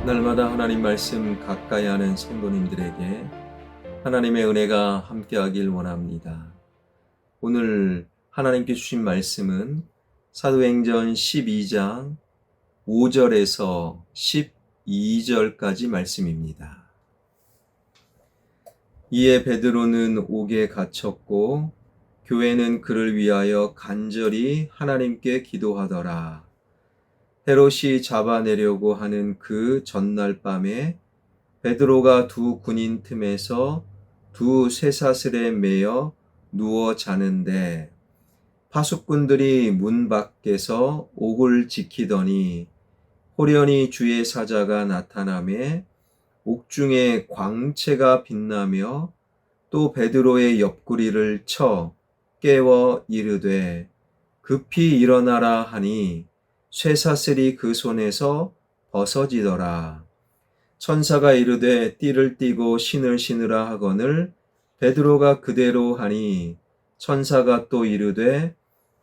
날마다 하나님 말씀 가까이 하는 성도님들에게 하나님의 은혜가 함께하길 원합니다. 오늘 하나님께 주신 말씀은 사도행전 12장 5절에서 12절까지 말씀입니다. 이에 베드로는 옥에 갇혔고 교회는 그를 위하여 간절히 하나님께 기도하더라. 헤롯이 잡아내려고 하는 그 전날 밤에 베드로가 두 군인 틈에서 두 쇠사슬에 매여 누워 자는데 파수꾼들이 문 밖에서 옥을 지키더니 호련히 주의 사자가 나타나매 옥중에 광채가 빛나며 또 베드로의 옆구리를 쳐 깨워 이르되 급히 일어나라 하니 쇠사슬이 그 손에서 벗어지더라. 천사가 이르되 띠를 띠고 신을 신으라 하거늘 베드로가 그대로 하니 천사가 또 이르되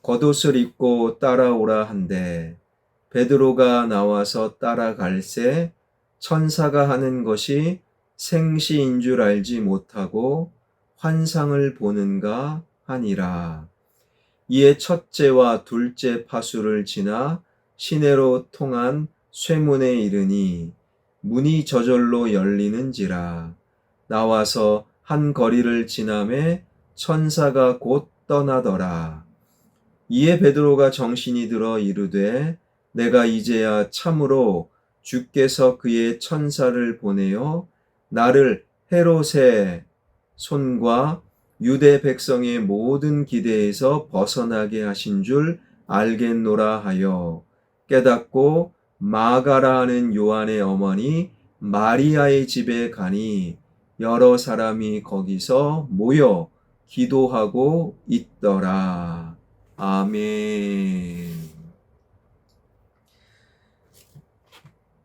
겉옷을 입고 따라오라 한대 베드로가 나와서 따라갈새 천사가 하는 것이 생시인 줄 알지 못하고 환상을 보는가 하니라. 이에 첫째와 둘째 파수를 지나 시내로 통한 쇠문에 이르니 문이 저절로 열리는지라. 나와서 한 거리를 지나매 천사가 곧 떠나더라. 이에 베드로가 정신이 들어 이르되 내가 이제야 참으로 주께서 그의 천사를 보내어 나를 헤롯의 손과 유대 백성의 모든 기대에서 벗어나게 하신 줄 알겠노라 하여 깨닫고 마가라 하는 요한의 어머니 마리아의 집에 가니 여러 사람이 거기서 모여 기도하고 있더라. 아멘.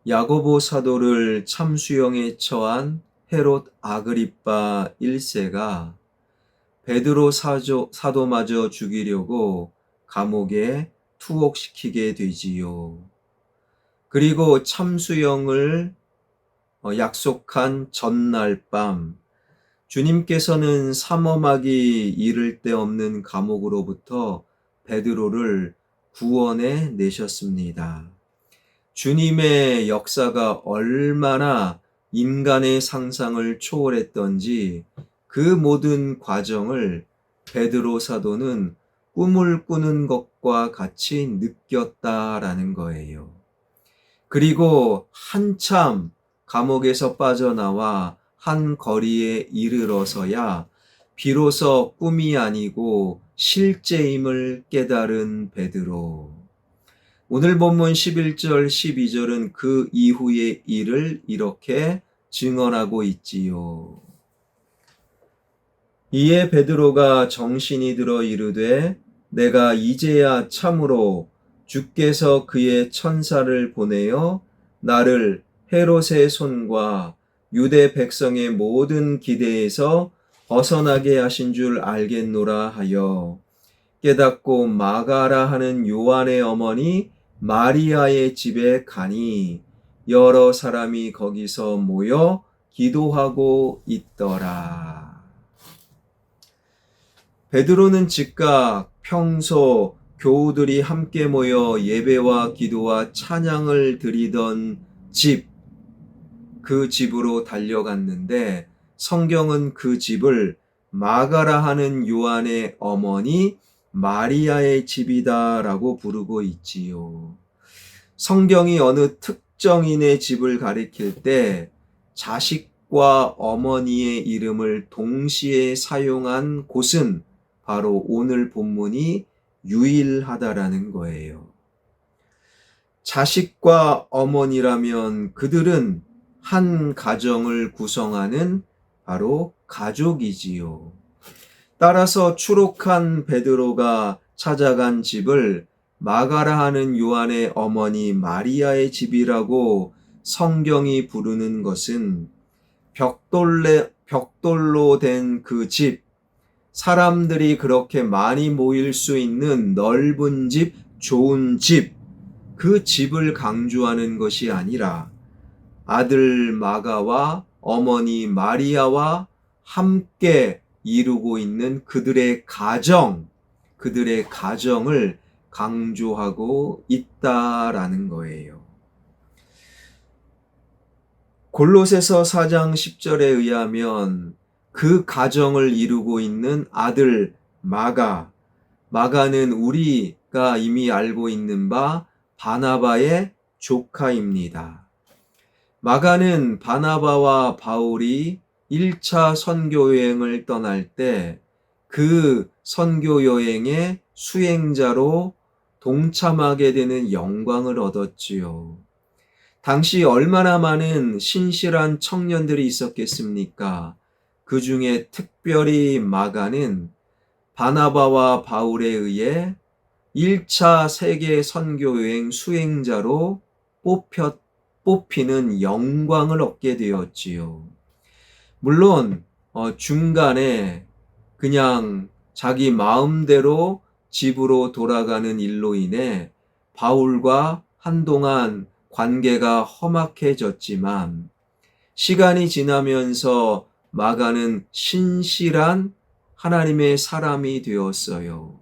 야고보 사도를 참수형에 처한 헤롯 아그리빠 1세가 베드로 사도마저 죽이려고 감옥에 투옥시키게 되지요. 그리고 참수형을 약속한 전날 밤 주님께서는 삼엄하기 이를 데 없는 감옥으로부터 베드로를 구원해 내셨습니다. 주님의 역사가 얼마나 인간의 상상을 초월했던지 그 모든 과정을 베드로 사도는 꿈을 꾸는 것과 같이 느꼈다라는 거예요. 그리고 한참 감옥에서 빠져나와 한 거리에 이르러서야 비로소 꿈이 아니고 실제임을 깨달은 베드로. 오늘 본문 11절 12절은 그 이후의 일을 이렇게 증언하고 있지요. 이에 베드로가 정신이 들어 이르되 내가 이제야 참으로 주께서 그의 천사를 보내어 나를 헤롯의 손과 유대 백성의 모든 기대에서 벗어나게 하신 줄 알겠노라 하여 깨닫고 마가라 하는 요한의 어머니 마리아의 집에 가니 여러 사람이 거기서 모여 기도하고 있더라. 베드로는 즉각 평소 교우들이 함께 모여 예배와 기도와 찬양을 드리던 그 집으로 달려갔는데 성경은 그 집을 마가라 하는 요한의 어머니 마리아의 집이다라고 부르고 있지요. 성경이 어느 특정인의 집을 가리킬 때 자식과 어머니의 이름을 동시에 사용한 곳은 바로 오늘 본문이 유일하다라는 거예요. 자식과 어머니라면 그들은 한 가정을 구성하는 바로 가족이지요. 따라서 추록한 베드로가 찾아간 집을 마가라 하는 요한의 어머니 마리아의 집이라고 성경이 부르는 것은 벽돌로 된 그 집, 사람들이 그렇게 많이 모일 수 있는 넓은 집, 좋은 집, 그 집을 강조하는 것이 아니라 아들 마가와 어머니 마리아와 함께 이루고 있는 그들의 가정을 강조하고 있다라는 거예요. 골로새서 4장 10절에 의하면 그 가정을 이루고 있는 아들 마가는 우리가 이미 알고 있는 바 바나바의 조카입니다. 마가는 바나바와 바울이 1차 선교 여행을 떠날 때 그 선교 여행의 수행자로 동참하게 되는 영광을 얻었지요. 당시 얼마나 많은 신실한 청년들이 있었겠습니까? 그 중에 특별히 마가는 바나바와 바울에 의해 1차 세계 선교여행 수행자로 뽑히는 영광을 얻게 되었지요. 물론 중간에 그냥 자기 마음대로 집으로 돌아가는 일로 인해 바울과 한동안 관계가 험악해졌지만 시간이 지나면서 마가는 신실한 하나님의 사람이 되었어요.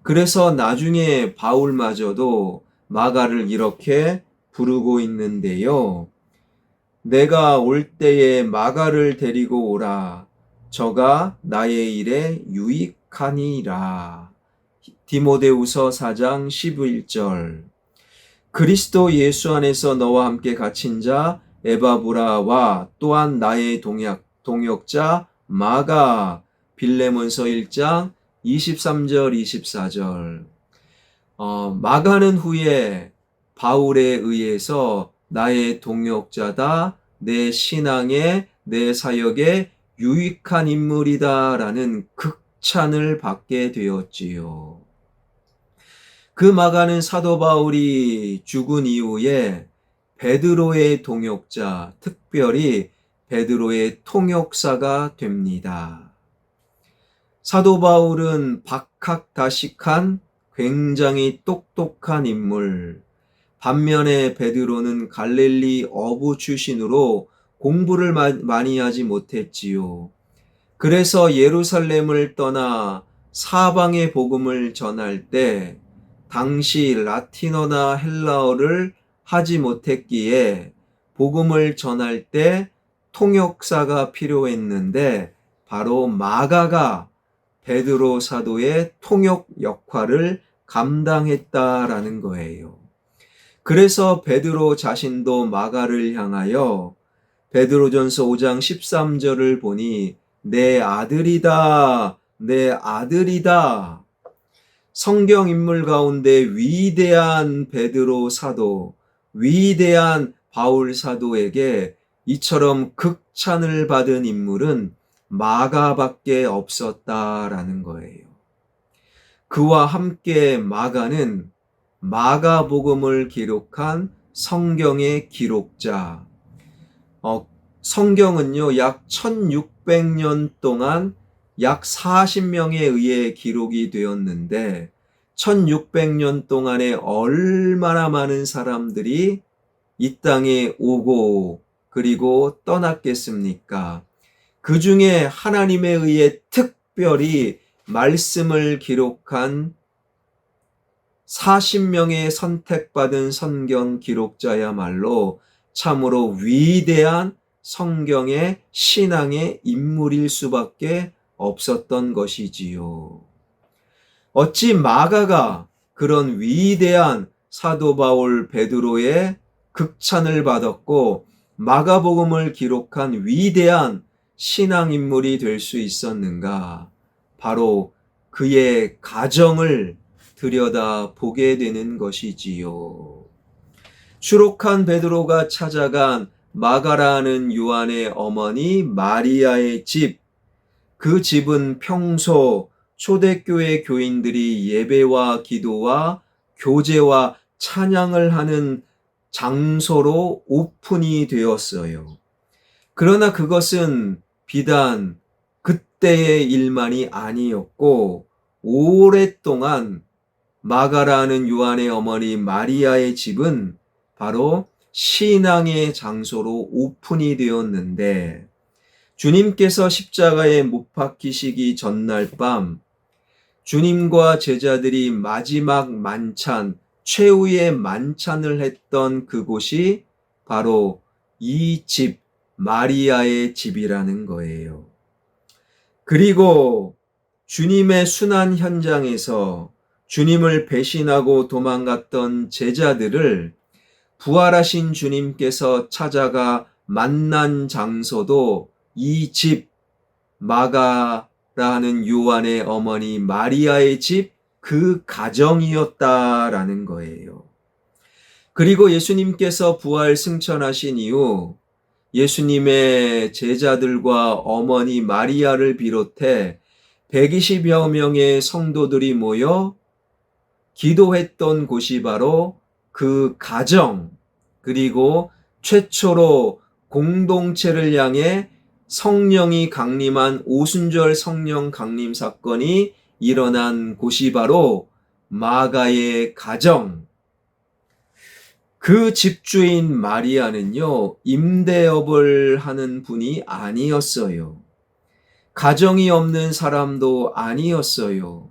그래서 나중에 바울마저도 마가를 이렇게 부르고 있는데요. 내가 올 때에 마가를 데리고 오라. 저가 나의 일에 유익하니라. 디모데후서 4장 11절. 그리스도 예수 안에서 너와 함께 갇힌 자 에바브라와 또한 나의 동역자 마가. 빌레몬서 1장 23절 24절. 마가는 후에 바울에 의해서 나의 동역자다, 내 신앙에, 내 사역에 유익한 인물이다 라는 극찬을 받게 되었지요. 그 마가는 사도 바울이 죽은 이후에 베드로의 동역자, 특별히 베드로의 통역사가 됩니다. 사도 바울은 박학다식한 굉장히 똑똑한 인물, 반면에 베드로는 갈릴리 어부 출신으로 공부를 많이 하지 못했지요. 그래서 예루살렘을 떠나 사방의 복음을 전할 때 당시 라틴어나 헬라어를 하지 못했기에 복음을 전할 때 통역사가 필요했는데 바로 마가가 베드로 사도의 통역 역할을 감당했다라는 거예요. 그래서 베드로 자신도 마가를 향하여 베드로전서 5장 13절을 보니 내 아들이다, 내 아들이다. 성경 인물 가운데 위대한 베드로 사도, 위대한 바울 사도에게 이처럼 극찬을 받은 인물은 마가밖에 없었다라는 거예요. 그와 함께 마가는 마가복음을 기록한 성경의 기록자. 성경은요, 약 1600년 동안 약 40명에 의해 기록이 되었는데 1600년 동안에 얼마나 많은 사람들이 이 땅에 오고 그리고 떠났겠습니까? 그 중에 하나님에 의해 특별히 말씀을 기록한 40명의 선택받은 성경 기록자야말로 참으로 위대한 성경의 신앙의 인물일 수밖에 없었던 것이지요. 어찌 마가가 그런 위대한 사도 바울 베드로의 극찬을 받았고 마가복음을 기록한 위대한 신앙 인물이 될 수 있었는가? 바로 그의 가정을 들여다 보게 되는 것이지요. 추록한 베드로가 찾아간 마가라는 요한의 어머니 마리아의 집, 그 집은 평소 초대교회 교인들이 예배와 기도와 교제와 찬양을 하는 장소로 오픈이 되었어요. 그러나 그것은 비단 그때의 일만이 아니었고 오랫동안 마가라는 요한의 어머니 마리아의 집은 바로 신앙의 장소로 오픈이 되었는데, 주님께서 십자가에 못 박히시기 전날 밤 주님과 제자들이 마지막 만찬, 최후의 만찬을 했던 그곳이 바로 이 집, 마리아의 집이라는 거예요. 그리고 주님의 순환 현장에서 주님을 배신하고 도망갔던 제자들을 부활하신 주님께서 찾아가 만난 장소도 이 집, 마가라는 요한의 어머니 마리아의 집, 그 가정이었다라는 거예요. 그리고 예수님께서 부활 승천하신 이후 예수님의 제자들과 어머니 마리아를 비롯해 120여 명의 성도들이 모여 기도했던 곳이 바로 그 가정, 그리고 최초로 공동체를 향해 성령이 강림한 오순절 성령 강림 사건이 일어난 곳이 바로 마가의 가정. 그 집주인 마리아는요, 임대업을 하는 분이 아니었어요. 가정이 없는 사람도 아니었어요.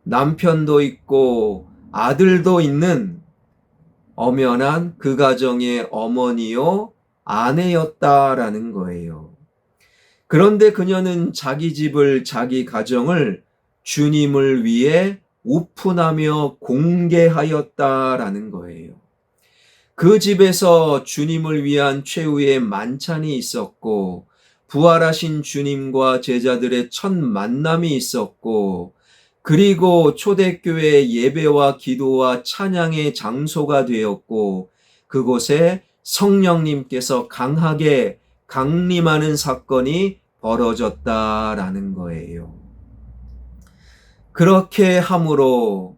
남편도 있고 아들도 있는 엄연한 그 가정의 어머니요, 아내였다라는 거예요. 그런데 그녀는 자기 집을, 자기 가정을 주님을 위해 오픈하며 공개하였다라는 거예요. 그 집에서 주님을 위한 최후의 만찬이 있었고, 부활하신 주님과 제자들의 첫 만남이 있었고, 그리고 초대교회 예배와 기도와 찬양의 장소가 되었고, 그곳에 성령님께서 강하게 강림하는 사건이 벌어졌다라는 거예요. 그렇게 함으로,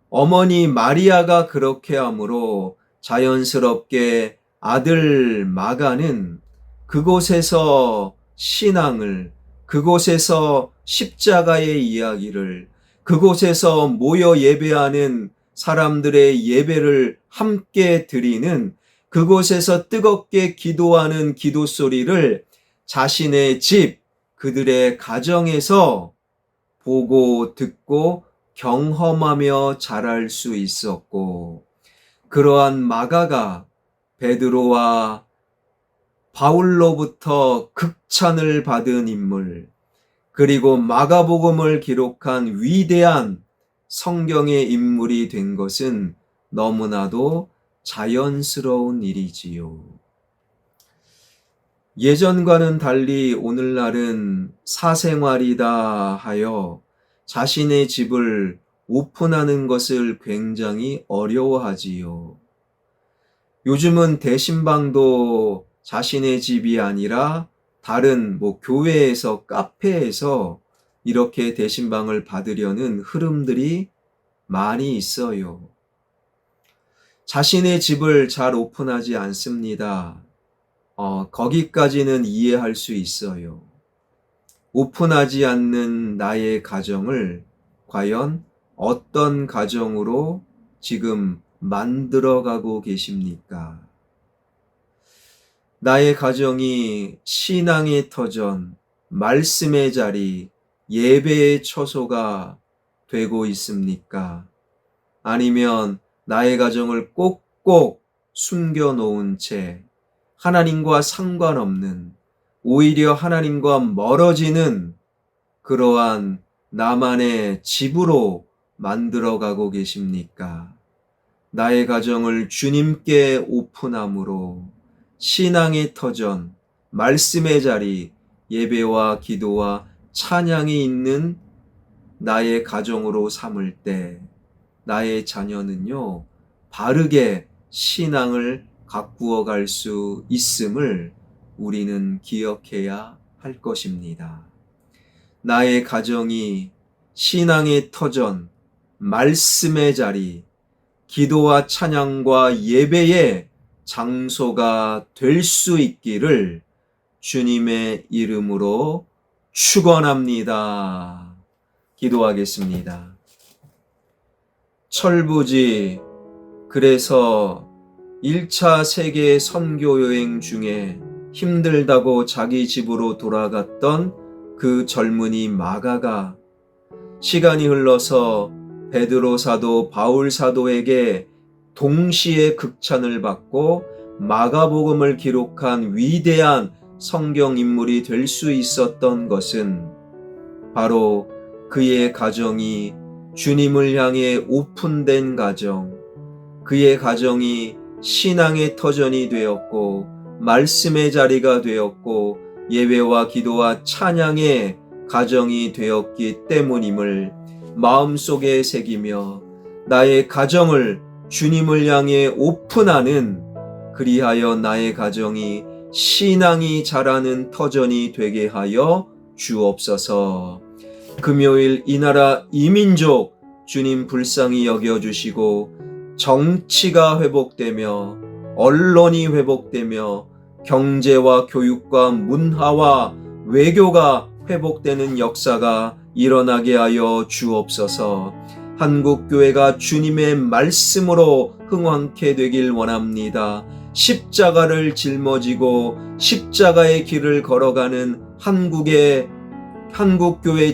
어머니 마리아가 그렇게 함으로 자연스럽게 아들 마가는 그곳에서 신앙을, 그곳에서 십자가의 이야기를, 그곳에서 모여 예배하는 사람들의 예배를 함께 드리는, 그곳에서 뜨겁게 기도하는 기도 소리를 자신의 집, 그들의 가정에서 보고 듣고 경험하며 자랄 수 있었고, 그러한 마가가 베드로와 바울로부터 극찬을 받은 인물, 그리고 마가복음을 기록한 위대한 성경의 인물이 된 것은 너무나도 자연스러운 일이지요. 예전과는 달리 오늘날은 사생활이다 하여 자신의 집을 오픈하는 것을 굉장히 어려워하지요. 요즘은 대신방도 자신의 집이 아니라 다른 교회에서, 카페에서 이렇게 대신방을 받으려는 흐름들이 많이 있어요. 자신의 집을 잘 오픈하지 않습니다. 거기까지는 이해할 수 있어요. 오픈하지 않는 나의 가정을 과연 어떤 가정으로 지금 만들어가고 계십니까? 나의 가정이 신앙의 터전, 말씀의 자리, 예배의 처소가 되고 있습니까? 아니면 나의 가정을 꼭꼭 숨겨놓은 채 하나님과 상관없는, 오히려 하나님과 멀어지는 그러한 나만의 집으로 만들어가고 계십니까? 나의 가정을 주님께 오픈함으로 신앙의 터전, 말씀의 자리, 예배와 기도와 찬양이 있는 나의 가정으로 삼을 때 나의 자녀는요, 바르게 신앙을 가꾸어 갈 수 있음을 우리는 기억해야 할 것입니다. 나의 가정이 신앙의 터전, 말씀의 자리, 기도와 찬양과 예배의 장소가 될 수 있기를 주님의 이름으로 축원합니다. 기도하겠습니다. 철부지, 그래서 1차 세계 선교 여행 중에 힘들다고 자기 집으로 돌아갔던 그 젊은이 마가가 시간이 흘러서 베드로 사도, 바울 사도에게 동시에 극찬을 받고 마가복음을 기록한 위대한 성경 인물이 될 수 있었던 것은 바로 그의 가정이 주님을 향해 오픈된 가정, 그의 가정이 신앙의 터전이 되었고 말씀의 자리가 되었고 예배와 기도와 찬양의 가정이 되었기 때문임을 마음속에 새기며 나의 가정을 주님을 향해 오픈하는, 그리하여 나의 가정이 신앙이 자라는 터전이 되게 하여 주옵소서. 금요일 이 나라 이 민족 주님 불쌍히 여겨주시고 정치가 회복되며 언론이 회복되며 경제와 교육과 문화와 외교가 회복되는 역사가 일어나게 하여 주옵소서. 한국교회가 주님의 말씀으로 흥왕케 되길 원합니다. 십자가를 짊어지고 십자가의 길을 걸어가는 한국교회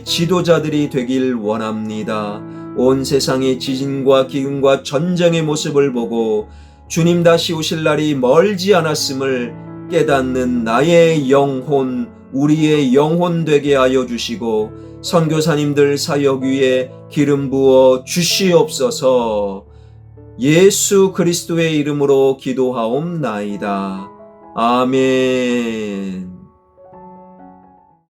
지도자들이 되길 원합니다. 온 세상의 지진과 기근과 전쟁의 모습을 보고 주님 다시 오실 날이 멀지 않았음을 깨닫는 나의 영혼, 우리의 영혼 되게 하여 주시고 선교사님들 사역 위에 기름 부어 주시옵소서. 예수 그리스도의 이름으로 기도하옵나이다. 아멘.